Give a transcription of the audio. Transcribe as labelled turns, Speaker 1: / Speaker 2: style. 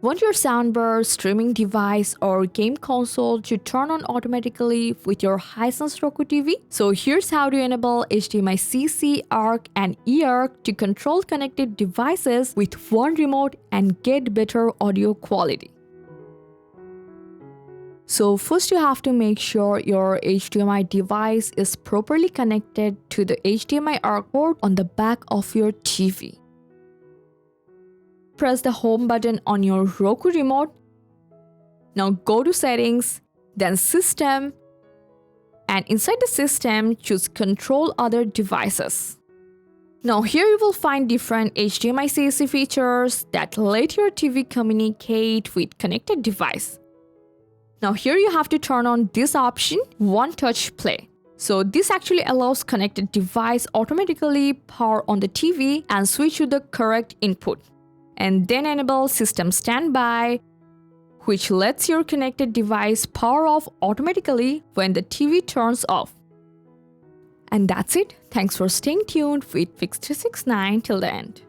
Speaker 1: Want your soundbar, streaming device, or game console to turn on automatically with your Hisense Roku TV? So here's how to enable HDMI-CEC, eARC, and eARC to control connected devices with one remote and get better audio quality. So first you have to make sure your HDMI device is properly connected to the HDMI eARC port on the back of your TV. Press the home button on your Roku remote. Now go to settings, then system, and inside the system choose control other devices. Now here you will find different HDMI-CEC features that let your TV communicate with connected device. Now here you have to turn on this option, One Touch Play. So this actually allows connected device automatically power on the TV and switch to the correct input. And then enable System Standby, which lets your connected device power off automatically when the TV turns off. And that's it. Thanks for staying tuned with Fix369 till the end.